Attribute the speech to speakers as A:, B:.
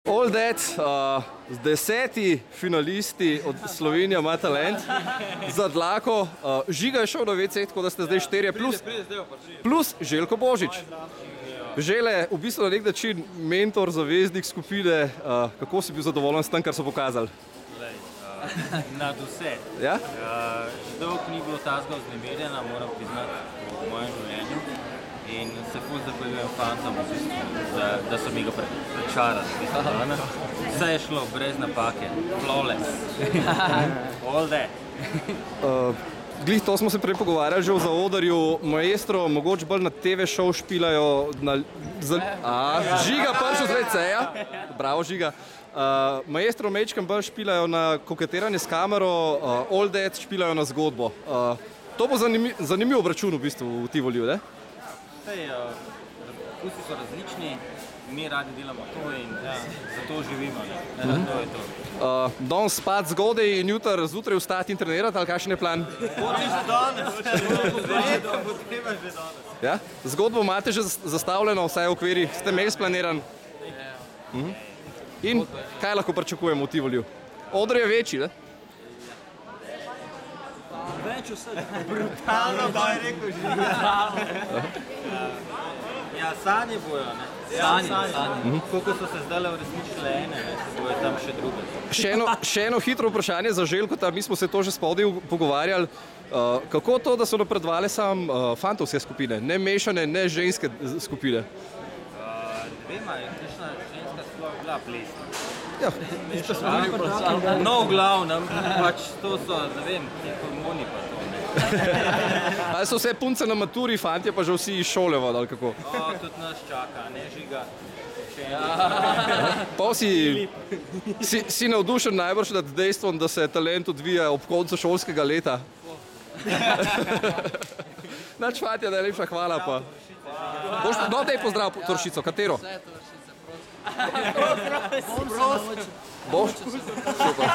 A: All that, 10. finalisti od Slovenija ima talent za dlako. Žiga je šel na WC, tako da ste zdaj 4 plus Željko Božič. Žele, v bistvu na nek način mentor, zaveznik skupine. Kako si bil zadovoljen s tem, kar so pokazali?
B: Nad vse.
A: Ja?
B: Dolgo ni bilo tazga vznemirjena, moram priznati, v mojem življenju. In se ful zahvaljujem fantom, da so mi ga prečarali. Vse je šlo brez napake, flawless. All that.
A: Glih, to smo se prej pogovarjali že v zaodrju. Maestro, mogoče bolj na TV show špilajo Žiga pršel z WC-ja. Bravo, Žiga. Maestro mečkam bolj špilajo na koketiranje s kamero, All that špilajo na zgodbo. To bo zanimiv obračun v bistvu v Tivoliju, ne?
B: Vkusi so različni, mi radi delamo to in zato živimo. To je to.
A: Danes spati zgodaj in zjutraj vstati in trenirati, ali kakšen je plan?
B: Hočeš že danes, bo treba že danes.
A: Ja? Zgodbo imate že zastavljeno, vsaj v okvirih, ste imeli splaniran? In kaj lahko pričakujemo v Tivoliju? Oder je večji, ne?
B: Več vse. Brutalno, da je rekel že. Ja, sanje bojo, ne? Sanje. Koliko so se zdaj uresničile ene, se bojo tam še druge.
A: Še eno hitro vprašanje za Željkota, mi smo se to že spodaj pogovarjali. Kako to, da so napredovale samo fantovske skupine, ne mešane, ne ženske skupine?
B: Ne vem, je kakšna ženska sploh bila plesna.
A: Ja.
B: No, v glavnem, pač to so, ne vem, ti hormoni pa to, ne.
A: Ali so vse punce na maturi, fantje pa že vsi iz šole vod, ali kako?
B: Tudi nas čaka, ne, Žiga.
A: Pa si navdušen najbrž nad dejstvom, da se talent odvija ob koncu šolskega leta. Nač, fantje, najlepša hvala pa. No, daj pozdrav Toršico, katero?
C: Vse Toršice, prosim.
A: Boš? Super.